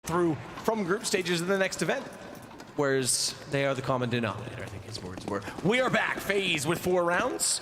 through from group stages in the next event. Whereas they are the common denominator, I think his words were. We are back, Faze with 4 rounds.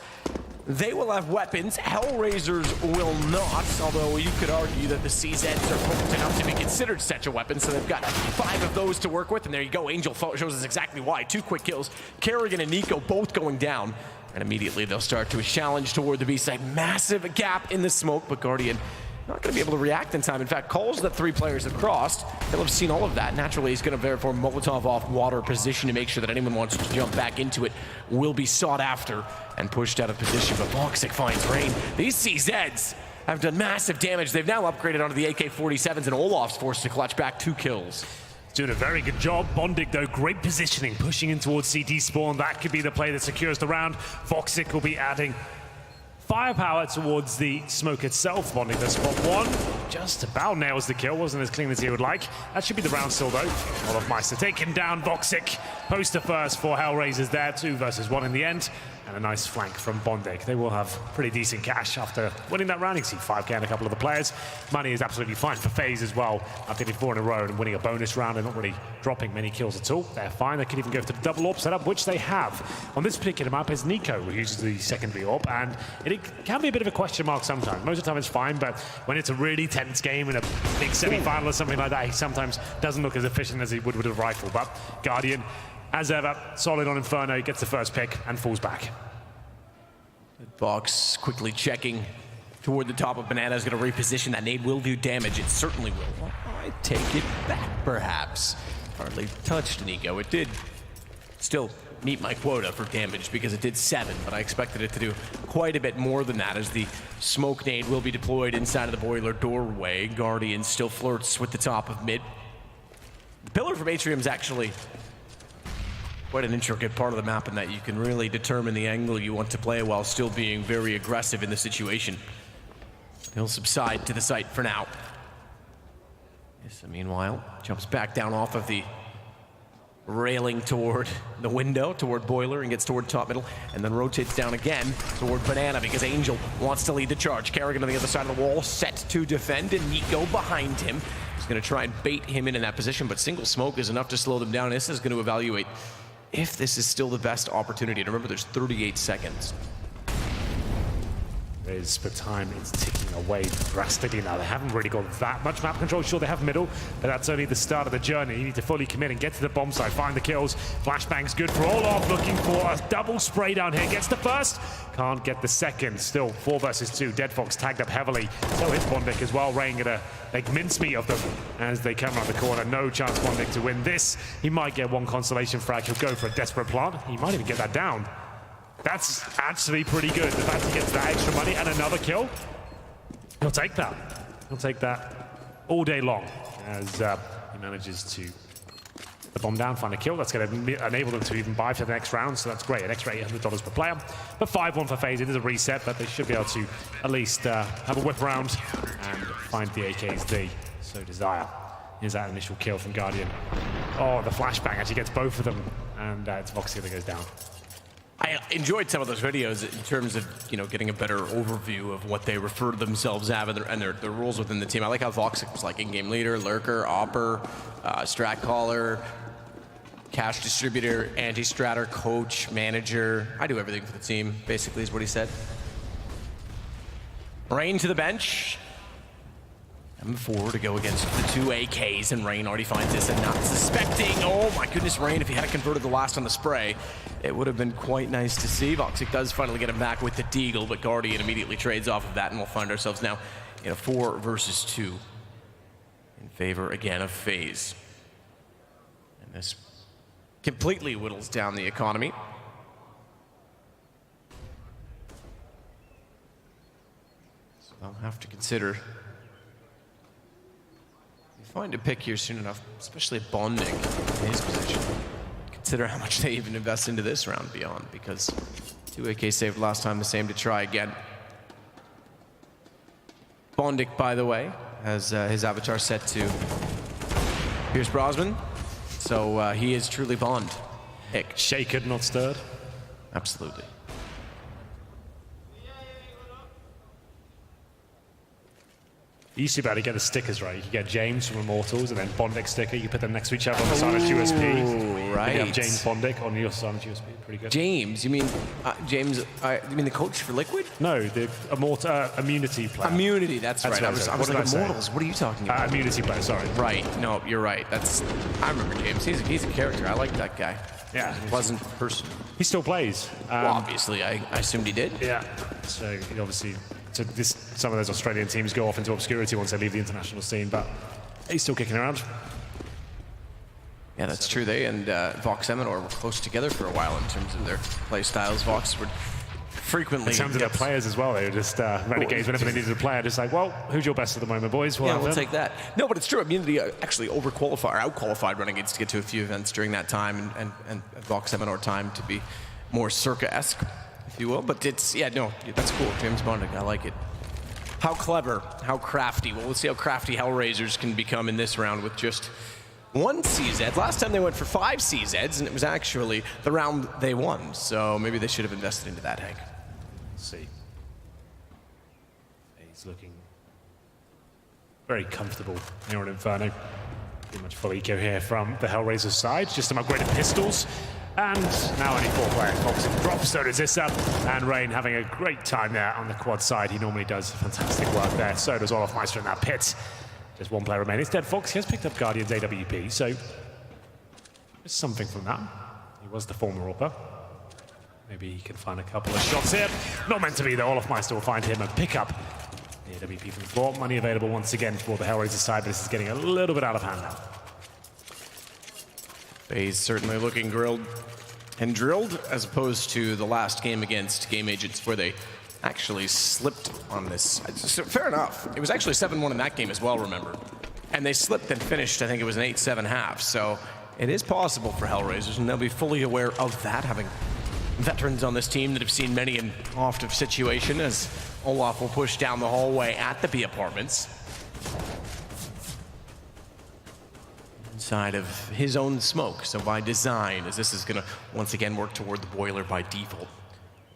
They will have weapons, HellRaisers will not, although you could argue that the CZs are potent enough to be considered such a weapon, so they've got 5 of those to work with, and there you go, Angel shows us exactly why. 2 quick kills, Kerrigan and Nico both going down, and immediately they'll start to challenge toward the B side. Massive gap in the smoke, but Guardian not going to be able to react in time. In fact, calls that 3 players have crossed, he'll have seen all of that. Naturally, he's going to therefore Molotov off water position to make sure that anyone wants to jump back into it will be sought after and pushed out of position. But Voxic finds Rain. These CZs have done massive damage. They've now upgraded onto the AK-47s, and Olaf's forced to clutch back 2 kills. Doing a very good job. Bondic, though, great positioning, pushing in towards CT spawn. That could be the play that secures the round. Voxic will be adding firepower towards the smoke itself. Bondic does spot 1. Just about nails the kill. Wasn't as clean as he would like. That should be the round still, though. Olaf Meister taking down Voxic. Poster first for HellRaisers there. 2 versus 1 in the end. And a nice flank from Bondic. They will have pretty decent cash after winning that round. You can see 5k and a couple of the players. Money is absolutely fine for Faze as well. After getting 4 in a row and winning a bonus round, they're not really dropping many kills at all. They're fine. They could even go for the double AWP setup, which they have. On this particular map is Nico, who uses the secondary AWP, and it can be a bit of a question mark sometimes. Most of the time it's fine, but when it's a really tense game in a big semi-final or something like that, he sometimes doesn't look as efficient as he would with a rifle. But Guardian, as ever, solid on Inferno, gets the first pick and falls back. Box quickly checking toward the top of Banana, is going to reposition. That nade will do damage, it certainly will. Well, I take it back, perhaps. Hardly touched Nico. It did still meet my quota for damage because it did 7, but I expected it to do quite a bit more than that, as the smoke nade will be deployed inside of the boiler doorway. Guardian still flirts with the top of mid. The pillar from Atrium's actually quite an intricate part of the map in that you can really determine the angle you want to play while still being very aggressive in the situation. He'll subside to the site for now. Issa, meanwhile, jumps back down off of the railing toward the window, toward boiler, and gets toward top middle, and then rotates down again toward Banana because Angel wants to lead the charge. Kerrigan on the other side of the wall, set to defend, and Nico behind him. He's going to try and bait him in that position, but single smoke is enough to slow them down. Issa is going to evaluate if this is still the best opportunity. And remember, there's 38 seconds. But time is ticking away drastically now. They haven't really got that much map control. Sure, they have middle, but that's only the start of the journey. You need to fully commit and get to the bomb site, find the kills. Flashbang's good for Olaf, looking for a double spray down here. Gets the first, can't get the second. Still 4 versus 2. Dead Fox tagged up heavily. So is Bondic as well. Rain gonna make mincemeat of them as they come around the corner. No chance Bondic to win this. He might get 1 consolation frag. He'll go for a desperate plant. He might even get that down. That's actually pretty good. The fact he gets that extra money and another kill, he'll take that. He'll take that all day long as he manages to put the bomb down, find a kill. That's going to enable them to even buy for the next round, so that's great. An extra $800 per player. But 5-1 for Faze. It is a reset, but they should be able to at least have a whip around and find the AKs they so desire. Here's that initial kill from Guardian. Oh, the flashbang actually gets both of them, and it's Voxic that goes down. I enjoyed some of those videos in terms of, you know, getting a better overview of what they refer to themselves as and their roles within the team. I like how Voxic was like in-game leader, lurker, opper, strat caller, cash distributor, anti-stratter, coach, manager. I do everything for the team, basically, is what he said. Rain to the bench. M4 to go against the 2 AKs, and Rain already finds this and not suspecting. Oh my goodness, Rain, if he had converted the last on the spray, it would have been quite nice to see. Voxic does finally get him back with the deagle, but Guardian immediately trades off of that, and we'll find ourselves now in a 4 versus 2 in favor again of Faze. And this completely whittles down the economy. So I'll have to consider find a pick here soon enough, especially Bondic in his position. Consider how much they even invest into this round beyond, because 2 AK saved last time, the same to try again. Bondic, by the way, has his avatar set to Pierce Brosnan, so he is truly Bond. Hick. Shaken, not stirred. Absolutely. You used to be able to get the stickers right. You could get James from Immortals and then Bondic sticker. You put them next to each other on the Silence USP. Right. You have James Bondic on your Silence USP. Pretty good. James, you mean James? You mean the coach for Liquid? No, the Immunity player. Immunity, that's right. I was like Immortals. What are you talking about? Immunity player, sorry. Right. No, you're right. I remember James. He's a character. I like that guy. Yeah. He's a pleasant person. He still plays. Well, obviously, I assumed he did. Yeah. So he obviously. So some of those Australian teams go off into obscurity once they leave the international scene, but he's still kicking around. Yeah, that's true. They and Vox Eminor were close together for a while in terms of their play styles. Vox would frequently... In terms of their players as well, they were just renegades whenever they needed a player, just like, well, who's your best at the moment, boys? We'll take that. No, but it's true. Immunity actually out-qualified Renegades to get to a few events during that time, and Vox Eminor time to be more Circa-esque, if you will. But it's, that's cool. James Bondic, I like it. How clever, how crafty. Well, we'll see how crafty HellRaisers can become in this round with just one CZ. Last time they went for 5 CZs, and it was actually the round they won. So maybe they should have invested into that, Hank. Let's see. He's looking very comfortable here on Inferno. Pretty much full eco here from the HellRaisers side. Just some upgraded pistols. And now only 4 players. Foxing drops, so does Issa. And Rain having a great time there on the quad side. He normally does fantastic work there. So does Olofmeister in that pit. Just 1 player remaining. Instead, Fox has picked up Guardian's AWP, so there's something from that. He was the former AWPer. Maybe he can find a couple of shots here. Not meant to be, though. Olofmeister will find him and pick up the AWP from the floor. Money available once again for the HellRaisers side, but this is getting a little bit out of hand now. Faze certainly looking grilled and drilled, as opposed to the last game against Game Agents, where they actually slipped on this. So, fair enough. It was actually 7-1 in that game as well, remember. And they slipped and finished, I think it was an 8-7 half. So it is possible for HellRaisers, and they'll be fully aware of that, having veterans on this team that have seen many an oft situation, as Olaf will push down the hallway at the B apartments. Inside of his own smoke, so by design, as this is going to once again work toward the boiler by default.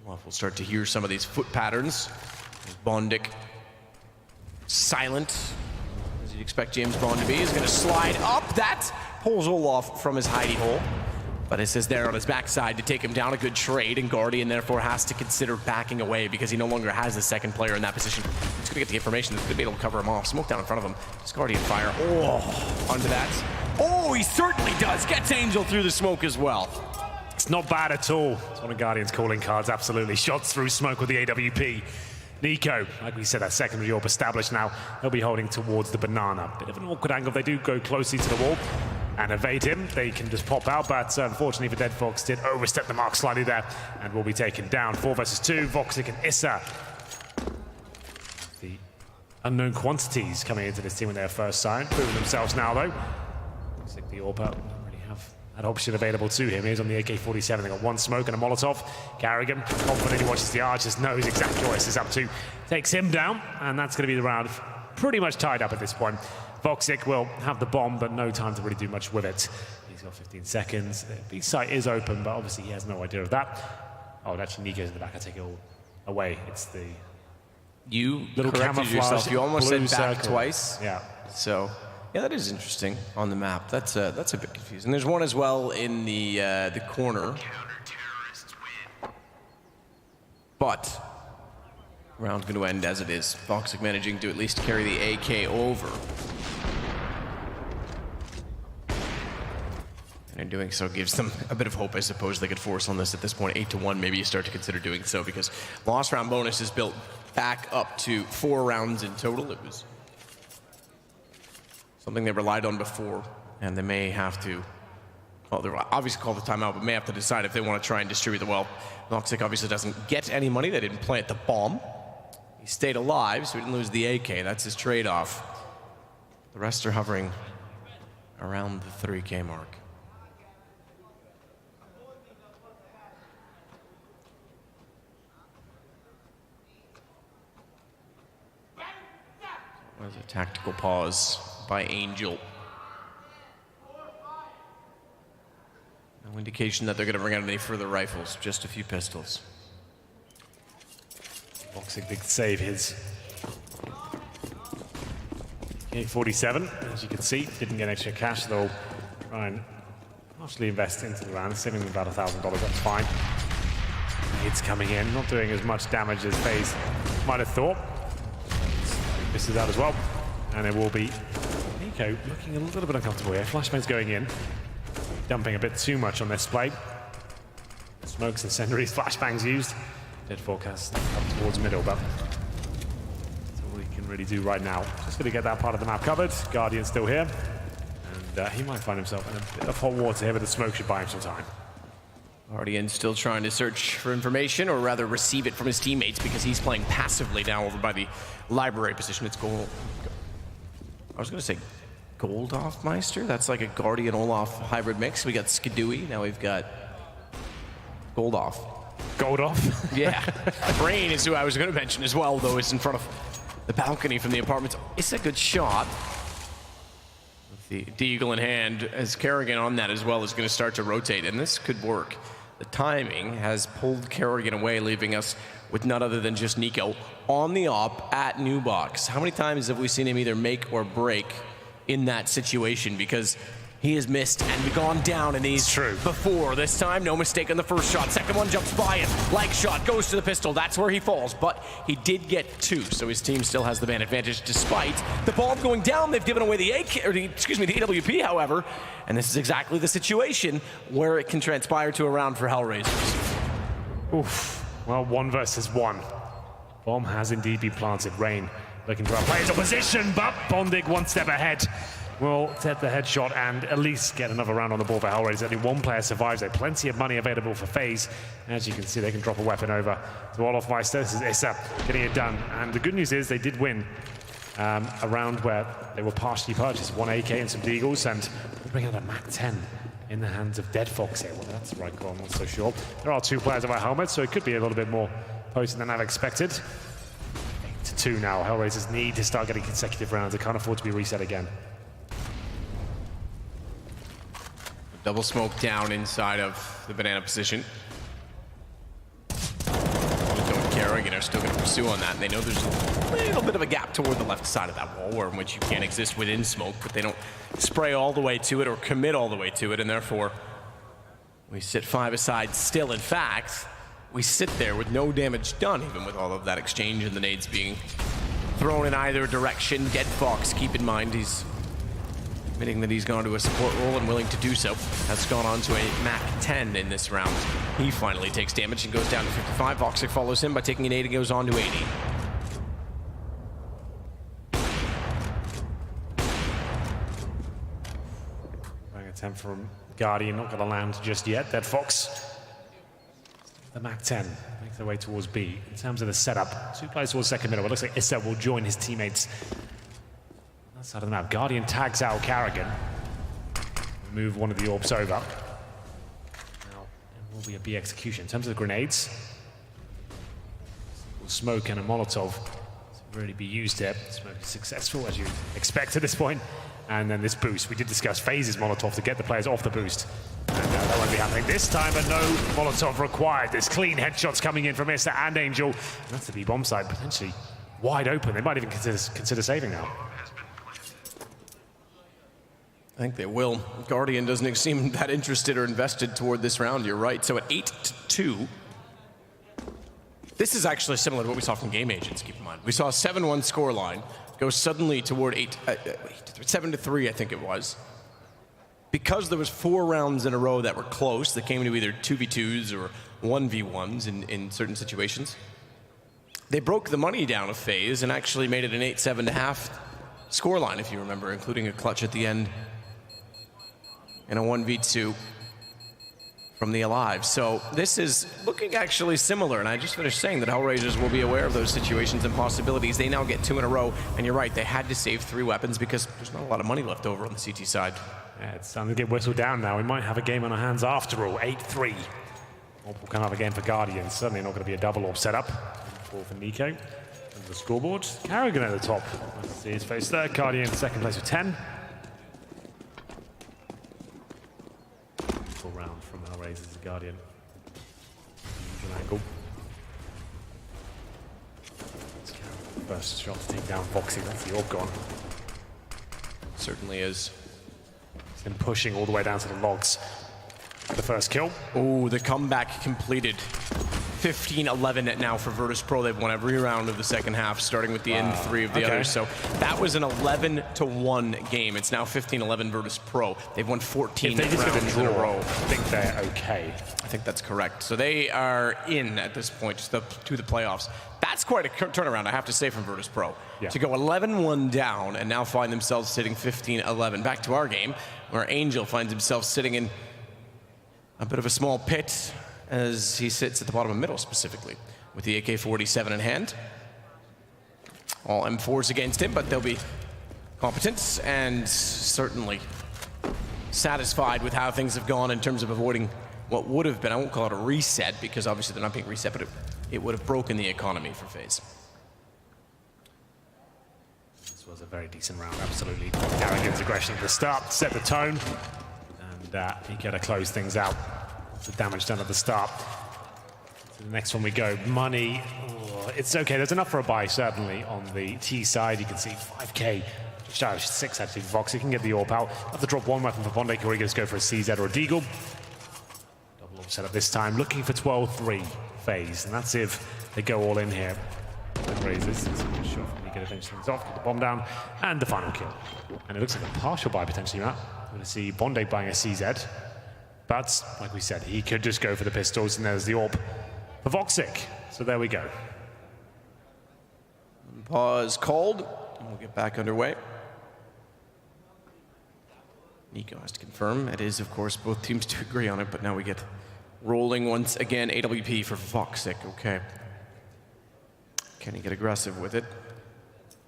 Olaf will start to hear some of these foot patterns. Bondic silent, as you'd expect James Bond to be, is going to slide up. That pulls Olaf from his hidey hole. But it says there on his backside to take him down, a good trade, and Guardian therefore has to consider backing away because he no longer has the second player in that position. He's going to get the information that's going to be able to cover him off. Smoke down in front of him. Just Guardian fire. Oh, onto that. Oh, he certainly does. Gets Angel through the smoke as well. It's not bad at all. It's one of Guardian's calling cards, absolutely. Shots through smoke with the AWP. Nico, like we said, that secondary AWP established now. He'll be holding towards the banana. Bit of an awkward angle. They do go closely to the wall and evade him. They can just pop out, but unfortunately for Dead Fox, did overstep the mark slightly there and will be taken down. 4 versus 2, Voxic and Issa. The unknown quantities coming into this team in their first sign. Proving themselves now, though. Voxic, the AWP, don't really have that option available to him. He's on the AK-47. They got 1 smoke and a Molotov. Carrigan, confident he watches the archers, knows exactly what this is up to. Takes him down, and that's going to be the round. Pretty much tied up at this point. Voxic will have the bomb, but no time to really do much with it. He's got 15 seconds. The B site is open, but obviously he has no idea of that. Oh, actually Nico's in the back. I take it all away. It's the little camouflage. Yourself. You almost said back circle. Twice. Yeah. So, yeah, that is interesting on the map. That's a bit confusing. There's one as well in the corner. But round's going to end as it is. Voxic managing to at least carry the AK over. And in doing so gives them a bit of hope, I suppose. They could force on this at this point. 8-1, maybe you start to consider doing so, because lost round bonus is built back up to 4 rounds in total. It was something they relied on before, and they may have to, well, they're obviously call the timeout, but may have to decide if they want to try and distribute the wealth. Voxic obviously doesn't get any money. They didn't plant the bomb. He stayed alive, so he didn't lose the AK. That's his trade-off. The rest are hovering around the 3K mark. That was a tactical pause by Angel. No indication that they're going to bring out any further rifles, just a few pistols. Voxic did save his K47, as you can see, didn't get extra cash, though. Try and partially invest into the round, saving them about $1,000, that's fine. It's coming in, not doing as much damage as Faze might have thought. Misses out as well, and it will be Nico looking a little bit uncomfortable here. Flashbang's going in, dumping a bit too much on this play. Smokes and incendiaries, flashbangs used. Dead forecast up towards middle, but that's all he can really do right now. Just going to get that part of the map covered. Guardian's still here, and he might find himself in a bit of hot water here, but the smoke should buy him some time. Guardian still trying to search for information, or rather receive it from his teammates, because he's playing passively now over by the library position. It's gold. I was going to say Goldhoffmeister. That's like a Guardian Olaf hybrid mix. We got Skidooey. Now we've got Goldoff. Goldoff? Yeah. Brain is who I was going to mention as well, though. It's in front of the balcony from the apartments. It's a good shot. With the eagle in hand, as Kerrigan on that as well is going to start to rotate, and this could work. The timing has pulled Kerrigan away, leaving us with none other than just Nico on the op at New Box. How many times have we seen him either make or break in that situation? Because he has missed and gone down in these before. This time, no mistake on the first shot. Second one jumps by him. Leg shot goes to the pistol. That's where he falls, but he did get two, so his team still has the man advantage despite the bomb going down. They've given away the the AWP, however, and this is exactly the situation where it can transpire to a round for HellRaisers. Oof. Well, 1 versus 1. Bomb has indeed been planted. Rain looking for our players' opposition, but Bondig 1 step ahead. Will take the headshot and at least get another round on the board for HellRaisers. Only 1 player survives. There's plenty of money available for Faze. As you can see, they can drop a weapon over to Olofmeister. This is Issa getting it done. And the good news is they did win a round where they were partially purchased. 1 AK and some Deagles, and we'll bring out a MAC-10 in the hands of Dead Fox here. Well, that's the right call, I'm not so sure. There are 2 players of our helmets, so it could be a little bit more potent than I've expected. 8-2 now. HellRaisers need to start getting consecutive rounds. They can't afford to be reset again. Double smoke down inside of the banana position. Nico and Kerrigan are still going to pursue on that, and they know there's a little bit of a gap toward the left side of that wall, where in which you can't exist within smoke, but they don't spray all the way to it or commit all the way to it, and therefore we sit 5 aside still. In fact, we sit there with no damage done, even with all of that exchange and the nades being thrown in either direction. Dead Fox, keep in mind, he's admitting that he's gone to a support role and willing to do so. That's gone on to a MAC-10 in this round. He finally takes damage and goes down to 55. Voxic follows him by taking an 8 and goes on to 80. Bang attempt from Guardian, not going to land just yet. Dead Fox. The MAC-10 makes their way towards B. In terms of the setup, 2 players towards second middle. It looks like Issa will join his teammates that side of the map. Guardian tags out Kerrigan. Move one of the orbs over. Now, it will be a B execution. In terms of the grenades, smoke and a Molotov to really be used there. Smoke is successful, as you expect at this point. And then this boost. We did discuss Faze's Molotov to get the players off the boost. And that won't be happening this time, but no Molotov required. There's clean headshots coming in from Issa and Angel. And that's the B bomb side, potentially wide open. They might even consider saving now. I think they will. Guardian doesn't seem that interested or invested toward this round, you're right. So at 8-2, this is actually similar to what we saw from Game Agents, keep in mind. We saw a 7-1 scoreline go suddenly toward 7-3, I think it was. Because there was 4 rounds in a row that were close, that came to either 2v2s or 1v1s in certain situations. They broke the money down of Faze and actually made it an 8-7.5 scoreline, if you remember, including a clutch at the end. And a 1v2 from the Alive. So this is looking actually similar, and I just finished saying that HellRaisers will be aware of those situations and possibilities. They now get 2 in a row, and you're right, they had to save 3 weapons because there's not a lot of money left over on the CT side. Yeah, it's time to get whistled down now. We might have a game on our hands after all. 8-3. We'll come up again for Guardians. Certainly not going to be a double orb setup. 4 for Nico. And the scoreboard. Kerrigan at the top. Let's see his face there. Guardian second place with 10. Full round from HellRaisers to Guardian. Usual angle. First shot to take down Foxy. That's the orb gone. Certainly is. He's been pushing all the way down to the logs. The first kill. Oh, the comeback completed. 15-11 now for Virtus Pro. They've won every round of the second half, starting with the end three of the others. So that was an 11-1 game. It's now 15-11 Virtus Pro. They've won 14 rounds in a row. I think they're okay. I think that's correct. So they are in at this point, just to the playoffs. That's quite a turnaround, I have to say, from Virtus Pro. Yeah. To go 11-1 down and now find themselves sitting 15-11. Back to our game, where Angel finds himself sitting in a bit of a small pit as he sits at the bottom of middle, specifically, with the AK-47 in hand. All M4s against him, but they'll be competent and certainly satisfied with how things have gone in terms of avoiding what would have been, I won't call it a reset, because obviously they're not being reset, but it would have broken the economy for Faze. This was a very decent round, absolutely. Carrigan's aggression at the start set the tone, and he got to close things out. The damage done at the start. To the next one we go. Money, it's okay. There's enough for a buy, certainly, on the T side. You can see 5K, just out of 6 actually for Vox. He can get the AWP out. Have to drop one weapon for Bondek, or he goes go for a CZ or a Deagle. Double AWP setup this time, looking for 12-3 Faze, and that's if they go all in here. HellRaisers, sure he could finish things off, get the bomb down, and the final kill. And it looks like a partial buy potentially, right? I'm going to see Bondek buying a CZ. But, like we said, he could just go for the pistols, and there's the AWP for Voxic. So there we go. Pause called, and we'll get back underway. Nico has to confirm. It is, of course, both teams to agree on it, but now we get rolling once again. AWP for Voxic, okay. Can he get aggressive with it?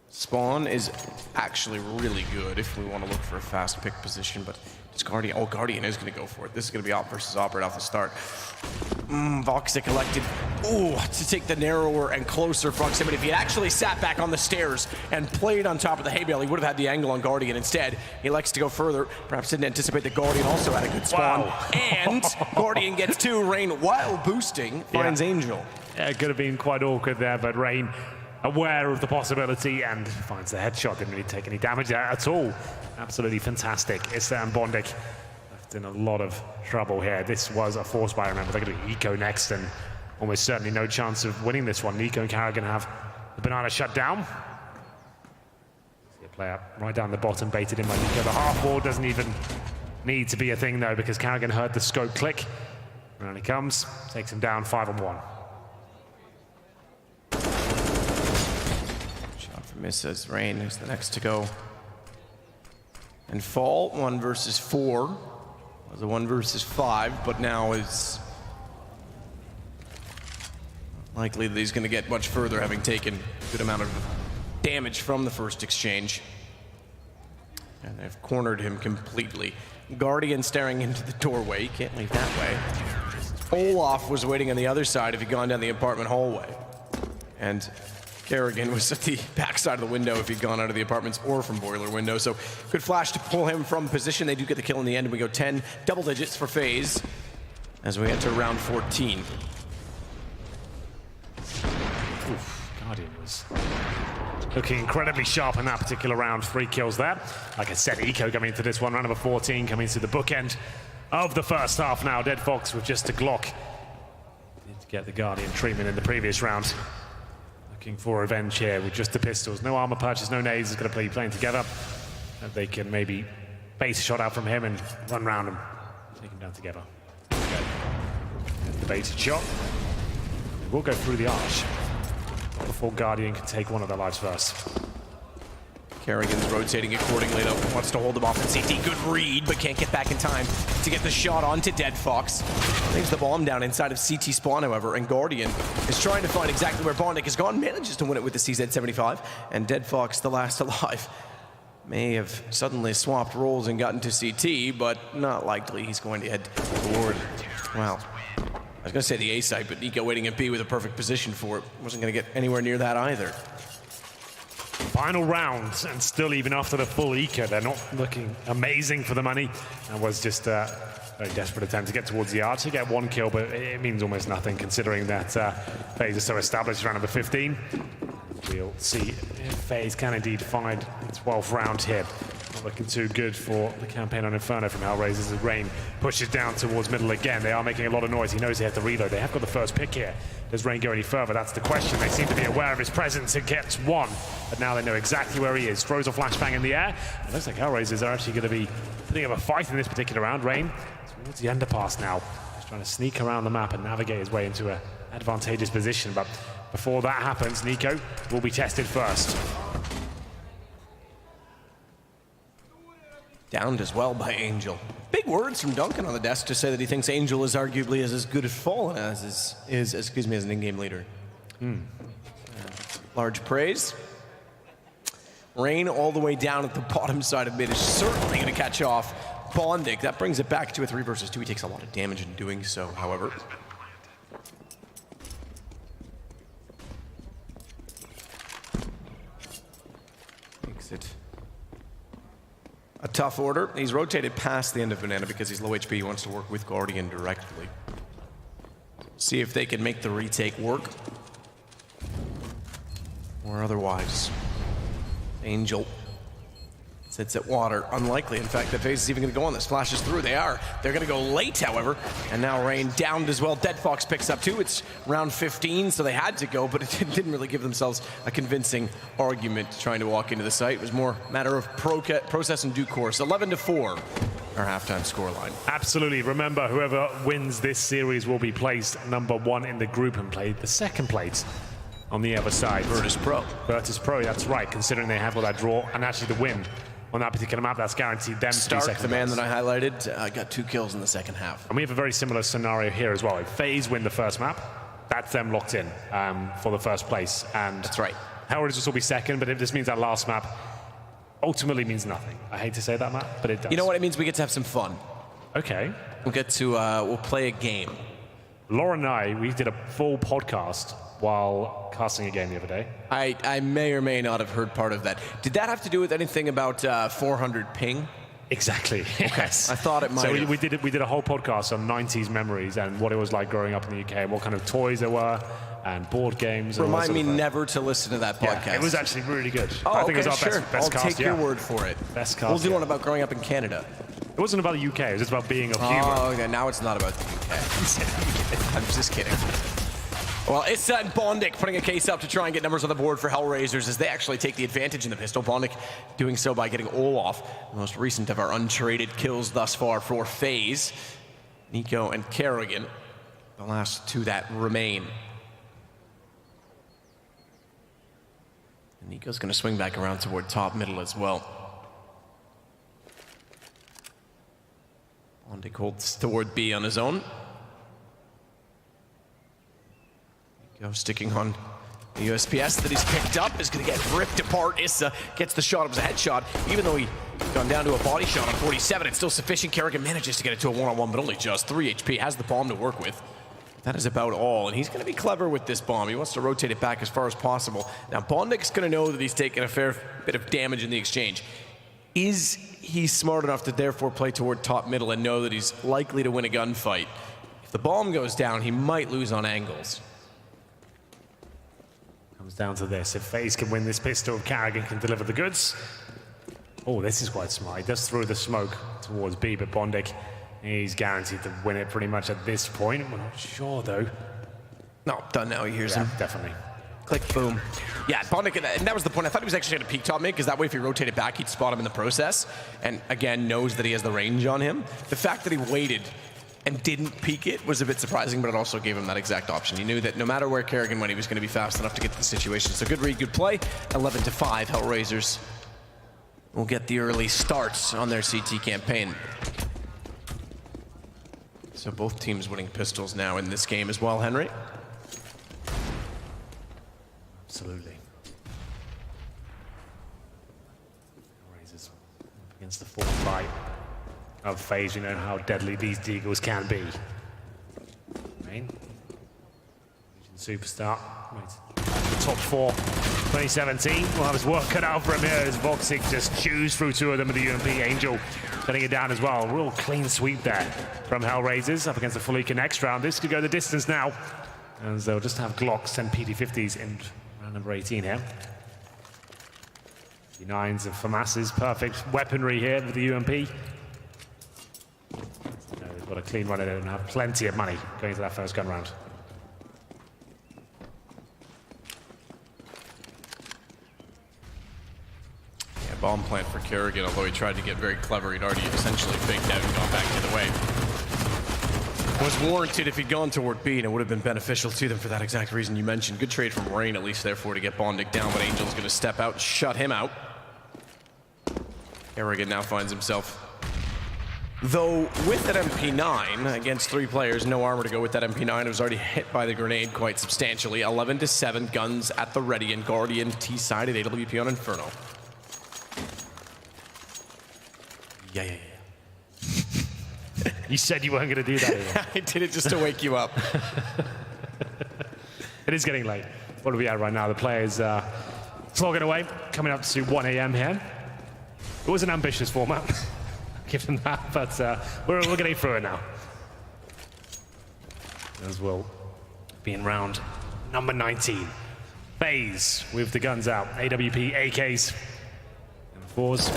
Spawn is actually really good if we want to look for a fast pick position, but it's Guardian. Oh, Guardian is going to go for it. This is going to be Op versus Operate off the start. Voxic elected to take the narrower and closer proximity. If he had actually sat back on the stairs and played on top of the hay bale, he would have had the angle on Guardian. Instead, he elects to go further. Perhaps didn't anticipate that Guardian also had a good spawn. Wow. And Guardian gets 2. Rain, while boosting, finds Angel. Yeah, it could have been quite awkward there, but Rain, aware of the possibility, and finds the headshot. Didn't really take any damage there at all. Absolutely fantastic. Issa and Bondek left in a lot of trouble here. This was a force buy, remember. They're going to do Eco next, and almost certainly no chance of winning this one. Nico and Carrigan have the banana shut down. See a player right down the bottom, baited in by Nico. The half wall doesn't even need to be a thing, though, because Carrigan heard the scope click. Around he comes, takes him down 5-on-1. Misses. Rain is the next to go. And Fall, 1 versus 4. Was a 1 versus 5, but now is likely that he's going to get much further, having taken a good amount of damage from the first exchange. And they've cornered him completely. Guardian staring into the doorway. He can't leave that way. Olaf was waiting on the other side if he'd gone down the apartment hallway. And Carrigan was at the backside of the window if he'd gone out of the apartments or from boiler window. So good flash to pull him from position. They do get the kill in the end, and we go 10 double digits for Faze as we enter round 14. Oof, Guardian was looking incredibly sharp in that particular round. 3 kills there. Like I said, Eco coming into this one, round number 14, coming to the bookend of the first half now. Dead Fox with just a Glock. Need to get the Guardian treatment in the previous round. Looking for revenge here with just the pistols. No armor purchase, no nades. Is going to play playing together. And they can maybe base a shot out from him and run round him. Take him down together. Okay. There's the baited shot. They will go through the arch before Guardian can take one of their lives first. Carrigan's rotating accordingly, though. Wants to hold him off in CT. Good read, but can't get back in time to get the shot onto Dead Fox. Leaves the bomb down inside of CT spawn, however, and Guardian is trying to find exactly where Bondek has gone. Manages to win it with the CZ-75, and Dead Fox, the last alive, may have suddenly swapped roles and gotten to CT, but not likely. He's going to head toward, well, I was going to say the A site, but Nico waiting at B with a perfect position for it. Wasn't going to get anywhere near that either. Final round, and still even after the full eco, they're not looking amazing for the money. That was just a very desperate attempt to get towards the arch. To get 1 kill, but it means almost nothing considering that Faze is so established around number 15. We'll see if Faze can indeed find the 12th round here. Not looking too good for the campaign on Inferno from HellRaisers as Rain pushes down towards middle again. They are making a lot of noise. He knows they have to reload. They have got the first pick here. Does Rain go any further? That's the question. They seem to be aware of his presence and gets one. But now they know exactly where he is. Throws a flashbang in the air. It looks like HellRaisers are actually going to be putting up a fight in this particular round. Rain towards the underpass now. He's trying to sneak around the map and navigate his way into an advantageous position. But before that happens, Nico will be tested first. Downed as well by Angel. Big words from Duncan on the desk to say that he thinks Angel is arguably as good at Fallen as as an in-game leader. Large praise. Rain all the way down at the bottom side of mid is certainly going to catch off Bondic. That brings it back to a 3 versus 2. He takes a lot of damage in doing so, however. Makes it a tough order. He's rotated past the end of Banana because he's low HP. He wants to work with Guardian directly. See if they can make the retake work. Or otherwise. Angel sits at water. Unlikely, in fact, that Faze is even going to go on this. Flashes through. They are. They're going to go late, however. And now Rain downed as well. Dead Fox picks up too. It's round 15, so they had to go, but it didn't really give themselves a convincing argument trying to walk into the site. It was more a matter of process and due course. 11-4, our halftime scoreline. Absolutely. Remember, whoever wins this series will be placed #1 in the group and play the second place on the other side. Virtus Pro. Virtus Pro, that's right, considering they have all that draw and actually the win on that particular map, that's guaranteed them Stark, to be second. the man that I highlighted, got 2 kills in the second half. And we have a very similar scenario here as well. If Faze win the first map, that's them locked in for the first place. And that's right. HellRaisers will be second, but if this means that last map ultimately means nothing. I hate to say that, Matt, but it does. You know what? It means we get to have some fun. Okay. We'll get to, we'll play a game. Lauren and I, we did a full podcast while casting a game the other day. I may or may not have heard part of that. Did that have to do with anything about 400 ping? Exactly. Yes. I thought it might. So we did a whole podcast on 90s memories and what it was like growing up in the UK and what kind of toys there were and board games. And Remind me never to listen to that podcast. Yeah, it was actually really good. Oh, I think okay, it was our sure. best cast. I'll take your word for it. Best cast. We'll do one about growing up in Canada. It wasn't about the UK. It was just about being a human. Oh, okay. Now it's not about the UK. I'm just kidding. Well, Issa and Bondic putting a case up to try and get numbers on the board for HellRaisers as they actually take the advantage in the pistol. Bondic doing so by getting Olaf, the most recent of our untraded kills thus far for Faze. Nico and Kerrigan, the last 2 that remain. And Nico's going to swing back around toward top middle as well. Bondic holds toward B on his own. Sticking on the USPS that he's picked up is going to get ripped apart. Issa gets the shot. It was a headshot. Even though he gone down to a body shot on 47, it's still sufficient. Kerrigan manages to get it to a one-on-one, but only just 3 HP. Has the bomb to work with. That is about all, and he's going to be clever with this bomb. He wants to rotate it back as far as possible. Now, Bondic's going to know that he's taken a fair bit of damage in the exchange. Is he smart enough to therefore play toward top middle and know that he's likely to win a gunfight? If the bomb goes down, he might lose on angles. Comes down to this. If Faze can win this pistol, Kerrigan can deliver the goods. Oh, this is quite smart. He does throw the smoke towards B, but Bondic, he's guaranteed to win it pretty much at this point. We're not sure, though. No, done now. He hears him. Definitely. Click, boom. Yeah, Bondic, and that was the point. I thought he was actually going to peek top mid, because that way if he rotated back, he'd spot him in the process. And again, knows that he has the range on him. The fact that he waited and didn't peek it was a bit surprising, but it also gave him that exact option. He knew that no matter where Kerrigan went, he was going to be fast enough to get to the situation. So good read, good play. 11-5, HellRaisers will get the early starts on their CT campaign. So both teams winning pistols now in this game as well, Henry. Absolutely. HellRaisers against the full fight of Faze. You know how deadly these deagles can be. Rain. Superstar. Top 4. 2017. We'll have his work cut out for him here as Voxic just chews through 2 of them with the UMP. Angel cutting it down as well. Real clean sweep there from HellRaisers up against the Fulika next round. This could go the distance now, as they'll just have Glocks and PT50s in round number 18 here. MP9s and FAMAS's perfect weaponry here with the UMP. They've got a clean run at it and have plenty of money going into that first gun round. Yeah, bomb plant for Kerrigan, although he tried to get very clever, he'd already essentially faked out and gone back the other way. Was warranted if he'd gone toward B, and it would have been beneficial to them for that exact reason you mentioned. Good trade from Rain, at least, therefore, to get Bondic down, but Angel's going to step out and shut him out. Kerrigan now finds himself, though, with that MP9 against 3 players, no armor to go with that MP9. It was already hit by the grenade quite substantially. 11-7, guns at the ready, and Guardian T-side at AWP on Inferno. Yeah. You said you weren't going to do that either. I did it just to wake you up. It is getting late. What are we at right now? The players slogging away, coming up to 1 a.m. here. It was an ambitious format, give them that, but we're getting through it now. As we'll be in round number 19. Faze with the guns out. AWP, AKs, and 4s.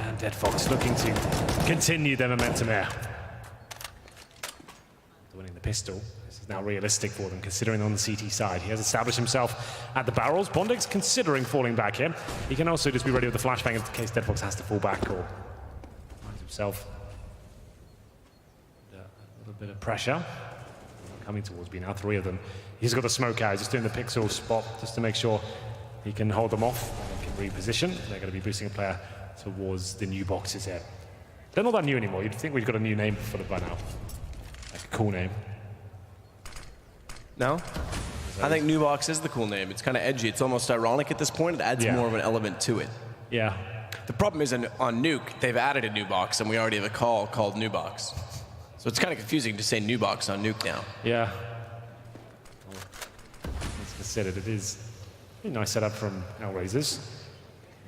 And Dead Fox looking to continue their momentum here. Winning the pistol. This is now realistic for them, considering on the CT side. He has established himself at the barrels. Bondic's considering falling back here. He can also just be ready with the flashbang in case Dead Fox has to fall back or finds himself a little bit of pressure. Coming towards B now, 3 of them. He's got the smoke out, just doing the pixel spot just to make sure he can hold them off and can reposition. They're going to be boosting a player towards the new boxes here. They're not that new anymore. You'd think we've got a new name for them by now. Like a cool name. No? I think New Box is the cool name. It's kind of edgy. It's almost ironic at this point. It adds more of an element to it. Yeah. The problem is on Nuke, they've added a New Box, and we already have a call called New Box. So it's kind of confusing to say New Box on Nuke now. Yeah. Well, as I said, it is a nice setup from HellRaisers.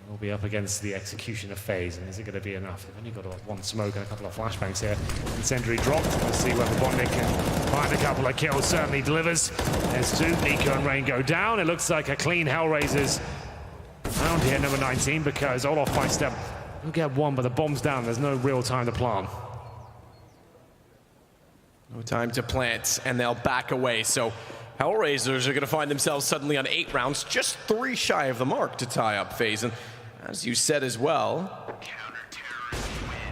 We'll be up against the execution of Faze, and is it going to be enough? They've only got 1 smoke and a couple of flashbangs here. Incendiary dropped. We'll see whether Bondic can find a couple of kills. Certainly delivers. There's 2. Nico and Rain go down. It looks like a clean HellRaisers round here, number 19, because Olof by step will get 1, but the bomb's down. There's no real time to plant. No time to plant, and they'll back away. So HellRaisers are going to find themselves suddenly on 8 rounds, just 3 shy of the mark to tie up Faze. And as you said as well,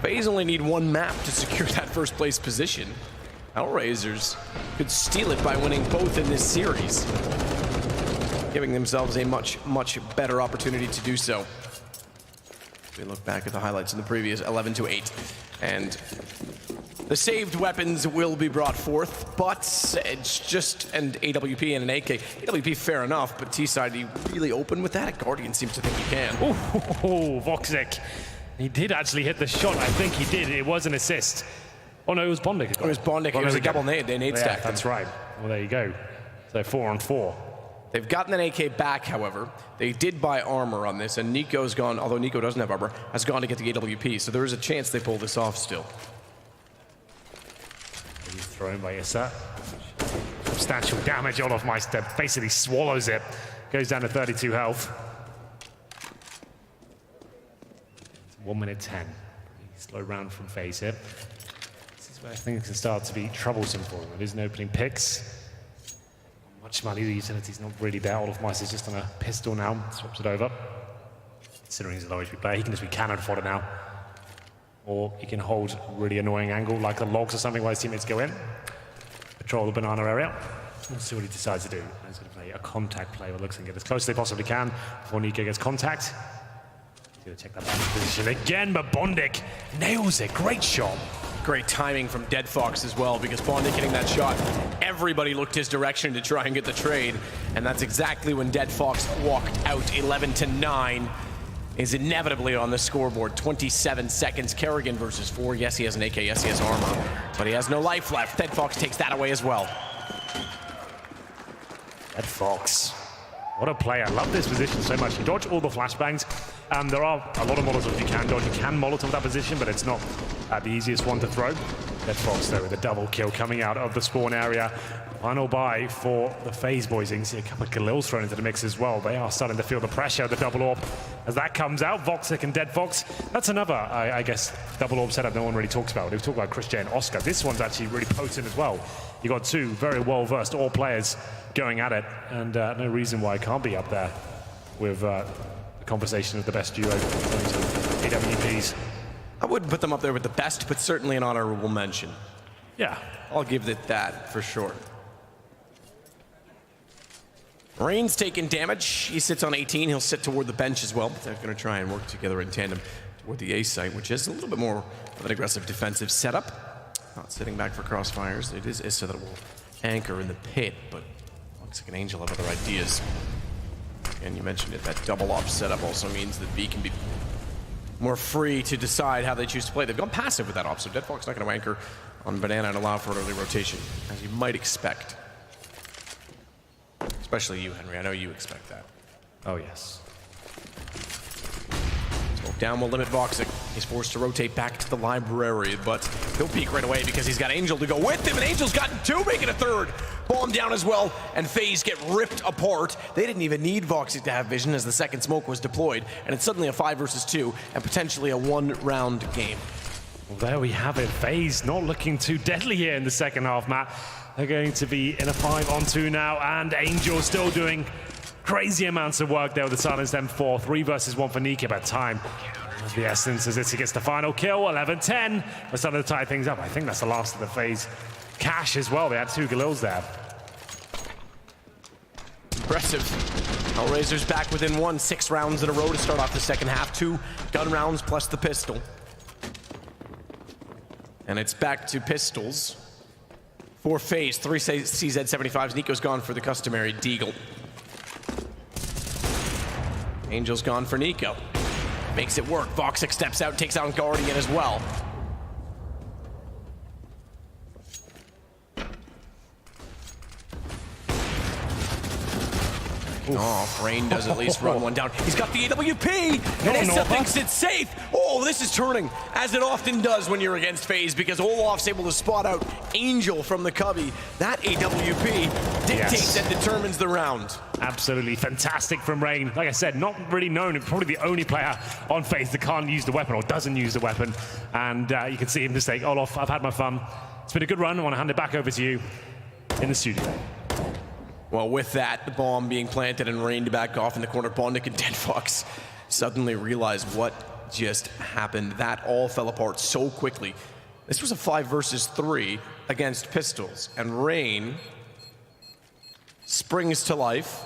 Faze only need 1 map to secure that first place position. HellRaisers could steal it by winning both in this series, giving themselves a much, much better opportunity to do so. We look back at the highlights in the previous 11-8, and the saved weapons will be brought forth, but it's just an AWP and an AK. AWP, fair enough, but T-side, he really open with that? Guardian seems to think he can. Oh, Voxic. He did actually hit the shot. I think he did. It was an assist. Oh, no, it was Bondic. It was Bondic. It was a double nade. They nade stacked. That's right. Well, there you go. So 4 on 4. They've gotten an AK back, however. They did buy armor on this, and Nico's gone, although Nico doesn't have armor, has gone to get the AWP, so there is a chance they pull this off still. He's thrown by Issa. Substantial damage. Olof Meister basically swallows it. Goes down to 32 health. It's 1 minute 10. Slow round from Faze here. This is where things can start to be troublesome for them. It is an opening picks. Much money, the utility's not really there. Olof Meister's just on a pistol now. Swaps it over. Considering he's a low HP player, he can just be cannon fodder now. Or he can hold a really annoying angle, like the logs or something, while his teammates go in. Patrol the banana area. We'll see what he decides to do. He's going to play a contact play, what looks and get as close as they possibly can before Nico gets contact. He's going to check that back position again, but Bondic nails it. Great shot. Great timing from Dead Fox as well, because Bondic hitting that shot, everybody looked his direction to try and get the trade, and that's exactly when Dead Fox walked out. 11-9 is inevitably on the scoreboard. 27 seconds. Kerrigan versus 4. Yes, he has an AK. Yes, he has armor, but he has no life left. Dead Fox takes that away as well. Dead Fox. What a player. I love this position so much. You dodge all the flashbangs. There are a lot of Molotovs you can dodge. You can Molotov that position, but it's not the easiest one to throw. Dead Fox though with a double kill coming out of the spawn area. Final buy for the Faze boys. You can see a couple of Galils thrown into the mix as well. They are starting to feel the pressure of the double orb as that comes out. Voxic and Dead Fox. That's another, I guess, double orb setup no one really talks about. We've talked about Chris J and Oscar. This one's actually really potent as well. You got two very well-versed all players going at it, and no reason why it can't be up there with the conversation of the best duo AWPs. I wouldn't put them up there with the best, but certainly an honorable mention. Yeah. I'll give it that for sure. Rain's taking damage. He sits on 18. He'll sit toward the bench as well, but they're going to try and work together in tandem toward the A site, which is a little bit more of an aggressive defensive setup. Not sitting back for crossfires. It is Issa that will anchor in the pit, but looks like an Angel have other ideas. And you mentioned it, that double op setup also means that V can be more free to decide how they choose to play. They've gone passive with that op, so Dead Fox not going to anchor on Banana and allow for an early rotation, as you might expect. Especially you, Henry. I know you expect that. Oh, yes. So down will limit Voxic. He's forced to rotate back to the library, but he'll peek right away because he's got Angel to go with him, and Angel's gotten two, making a third. Bomb down as well, and Faze get ripped apart. They didn't even need Voxic to have vision as the second smoke was deployed, and it's suddenly a 5 versus 2 and potentially a one-round game. Well, there we have it. Faze not looking too deadly here in the second half, Matt. They're going to be in a 5-on-2 now, and Angel still doing crazy amounts of work there with the Silence M4. 3 versus 1 for Nika, but time of the essence as Itzy gets the final kill. 11-10. We're starting to tie things up. I think that's the last of the Faze cash as well. They had 2 Galils there. Impressive. HellRaisers back within 1. 6 rounds in a row to start off the second half. 2 gun rounds plus the pistol. And it's back to pistols for Faze. 3 CZ75s. Nico's gone for the customary Deagle. Angel's gone for Nico. Makes it work. Voxic steps out, takes out Guardian as well. Oh, Rain does at least run one down. He's got the AWP, and Issa thinks it's safe. Oh, this is turning, as it often does when you're against Faze, because Olaf's able to spot out Angel from the cubby. That AWP dictates and determines the round. Absolutely fantastic from Rain. Like I said, not really known, probably the only player on Faze that can't use the weapon or doesn't use the weapon. And you can see him just say, Olaf, I've had my fun. It's been a good run. I want to hand it back over to you in the studio. Well, with that, the bomb being planted and rained back off in the corner, Bondic and Dead Fox suddenly realized what just happened. That all fell apart so quickly. This was a 5 versus 3 against Pistols, and Rain springs to life.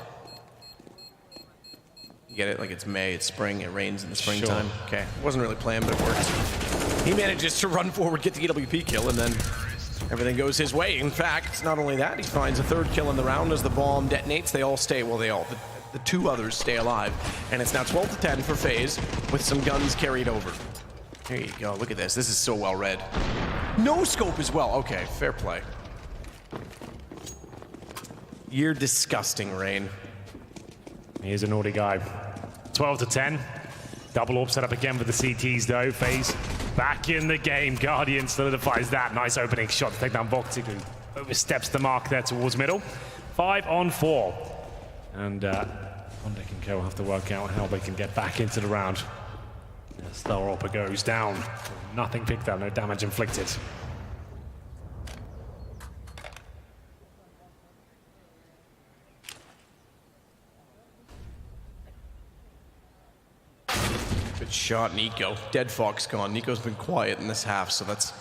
You get it? Like it's May, it's spring, it rains in the springtime. Sure. Okay, wasn't really planned, but it worked. He manages to run forward, get the AWP kill, and then everything goes his way. In fact, not only that, he finds a 3rd kill in the round as the bomb detonates. They all stay, well, the 2 others stay alive. And it's now 12-10 for Faze with some guns carried over. There you go, look at this. This is so well read. No scope as well. Okay, fair play. You're disgusting, Rain. He is a naughty guy. 12-10. Double orb set up again for the CTs though. Faze back in the game. Guardian solidifies that. Nice opening shot to take down Voxic, who oversteps the mark there towards middle. 5-on-4. And Bondic and Co have to work out how they can get back into the round. Star Opera goes down. Nothing picked up, no damage inflicted. Good shot, Nico. Dead Fox gone. Nico's been quiet in this half, so that's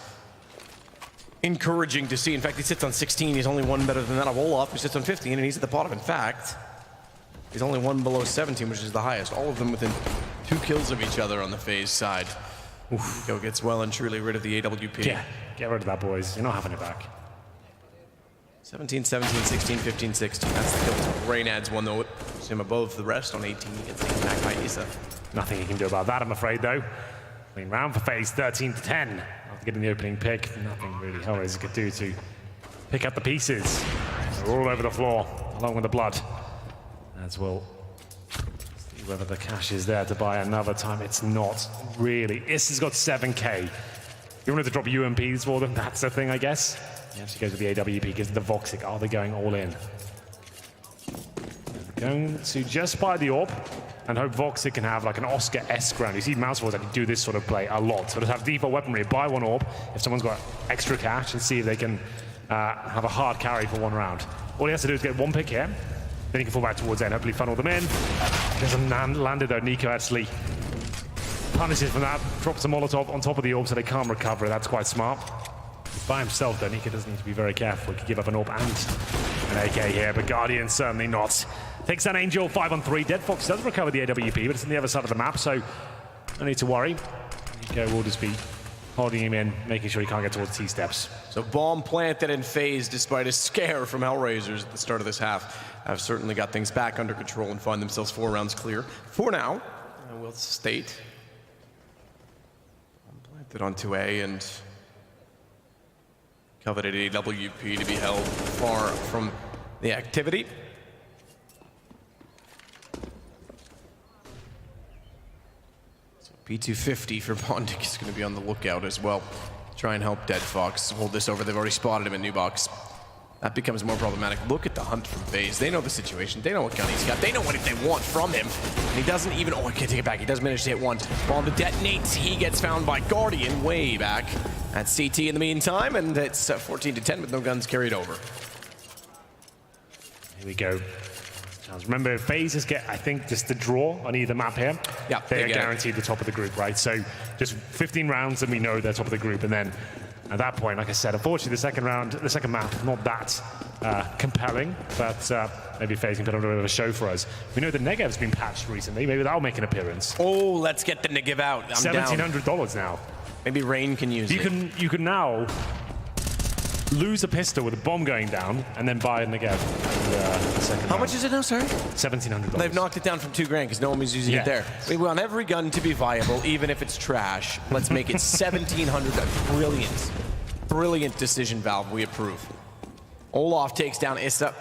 encouraging to see. In fact, he sits on 16. He's only 1 better than that of Olaf, who sits on 15, and he's at the bottom. In fact, he's only 1 below 17, which is the highest. All of them within 2 kills of each other on the Faze side. Oof. Nico gets well and truly rid of the AWP. Yeah, get rid of that, boys. You're not having it back. 17, 17, 16, 15, 16. That's the kill. Rain adds 1, though. Puts him above the rest on 18. He gets taken back by Issa. Nothing he can do about that, I'm afraid, though. Clean round for Faze, 13-10. After getting the opening pick, nothing really HellRaisers could do to pick up the pieces. They're all over the floor, along with the blood. As well, see whether the cash is there to buy another time. It's not really. Issa's got 7K. You wanted to drop UMPs for them, that's the thing, I guess. He actually goes with the AWP, gives the Voxic. Are they going all in? They're going to just buy the AWP and hope Voxic can have like an Oscar-esque round. You see Mousesports that can do this sort of play a lot. So just have default weaponry, buy one AWP if someone's got extra cash and see if they can have a hard carry for one round. All he has to do is get one pick here, then he can fall back towards end, hopefully funnel them in. Doesn't land it though. Nico actually punishes from that, drops a Molotov on top of the AWP so they can't recover. That's quite smart. By himself though, Nico does need to be very careful. He could give up an AWP and an AK here, but Guardian certainly not. Takes down Angel 5-on-3. Dead Fox does recover the AWP, but it's on the other side of the map, so no need to worry. Nico will just be holding him in, making sure he can't get towards T-steps. So bomb planted in Faze, despite a scare from HellRaisers at the start of this half, have certainly got things back under control and find themselves 4 rounds clear. For now, I will state. Bomb planted onto A and coveted AWP to be held far from the activity. P250 for Bondic is going to be on the lookout as well. Try and help Dead Fox hold this over. They've already spotted him in New Box. That becomes more problematic. Look at the hunt from Faze. They know the situation. They know what gun he's got. They know what they want from him. And he doesn't even... Oh, I can't take it back. He does manage to hit one. Bomb detonates. He gets found by Guardian way back at CT in the meantime. And it's 14-10 with no guns carried over. Here we go. Remember, Phases get, I think, just the draw on either map here. Yeah, they are guaranteed the top of the group, right? So just 15 rounds and we know they're top of the group. And then at that point, like I said, unfortunately, the second map, not that compelling, but maybe Faze can put on a bit of a show for us. We know the Negev's been patched recently. Maybe that'll make an appearance. Oh, let's get the Negev out. I'm $1,700 now. Maybe Rain can use it. You can now lose a pistol with a bomb going down and then buy a Negev. How much is it now, sorry? $1,700. They've knocked it down from $2,000 because no one was using it there. We want every gun to be viable, even if it's trash. Let's make it $1,700. Brilliant decision, Valve. We approve. Olaf takes down Issa.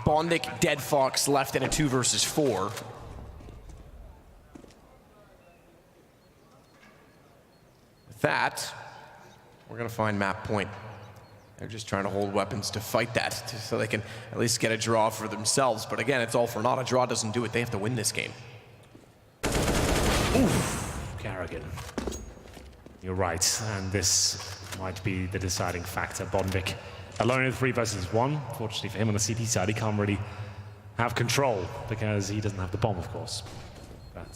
Bondic, Dead Fox left in a 2 versus 4. With that, we're going to find map point. They're just trying to hold weapons to fight that, so they can at least get a draw for themselves. But again, it's all for naught. A draw doesn't do it. They have to win this game. Oof, Carrigan. You're right, and this might be the deciding factor. Bondic alone in 3 versus 1. Fortunately for him on the CT side, he can't really have control because he doesn't have the bomb, of course. But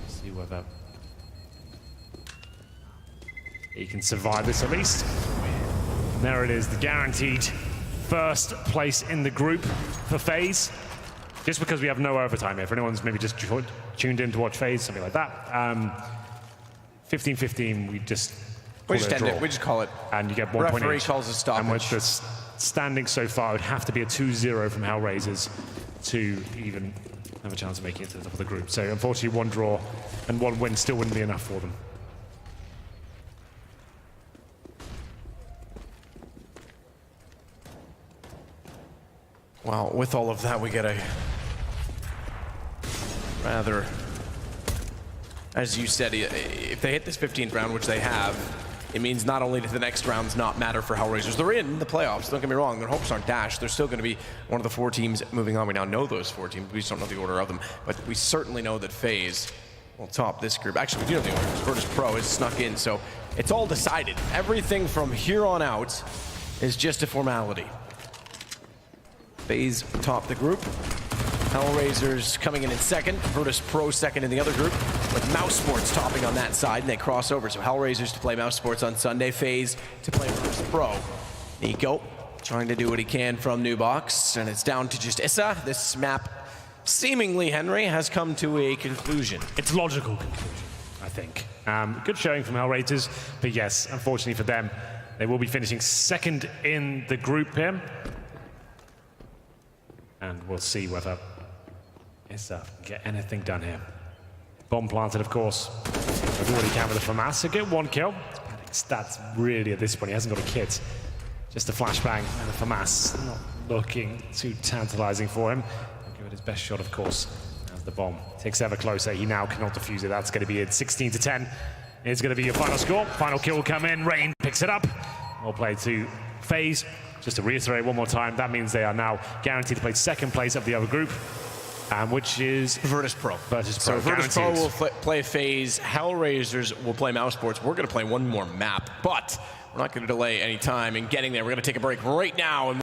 see whether he can survive this at least. And there it is, the guaranteed first place in the group for Faze. Just because we have no overtime here. If anyone's maybe just tuned in to watch Faze, something like that. 15-15, we just We just call it. And you get 1 point. Referee calls a stoppage. And with the standing so far, it would have to be a 2-0 from HellRaisers to even have a chance of making it to the top of the group. So unfortunately, 1 draw and 1 win still wouldn't be enough for them. Well, with all of that, we get a rather, as you said, if they hit this 15th round, which they have, it means not only do the next rounds not matter for HellRaisers, they're in the playoffs, don't get me wrong, their hopes aren't dashed, they're still going to be one of the 4 teams moving on. We now know those 4 teams, we just don't know the order of them, but we certainly know that FaZe will top this group. Actually, we do know the order, because Virtus Pro has snuck in, so it's all decided. Everything from here on out is just a formality. FaZe top the group. HellRaisers coming in second. Virtus Pro second in the other group, with Mousesports topping on that side, and they cross over. So HellRaisers to play Mousesports on Sunday, FaZe to play Virtus Pro. Nico trying to do what he can from New Box, and it's down to just Issa. This map, seemingly, Henry, has come to a conclusion. It's logical conclusion, I think. Good showing from HellRaisers, but yes, unfortunately for them, they will be finishing second in the group here. And we'll see whether Issa can get anything done here. Bomb planted, of course. We've already counted the FAMAS, so get 1 kill. Stats really at this point, he hasn't got a kit. Just a flashbang and a FAMAS. Not looking too tantalizing for him. He'll give it his best shot, of course, as the bomb ticks ever closer. He now cannot defuse it. That's going to be it. 16-10. is going to be your final score. Final kill will come in. Rain picks it up. Well played to Faze. Just to reiterate one more time, that means they are now guaranteed to play second place of the other group, which is Virtus Pro. Virtus Pro. So Virtus Pro guaranteed. will play Faze. HellRaisers will play Mouse Sports. We're going to play one more map, but we're not going to delay any time in getting there. We're going to take a break right now. And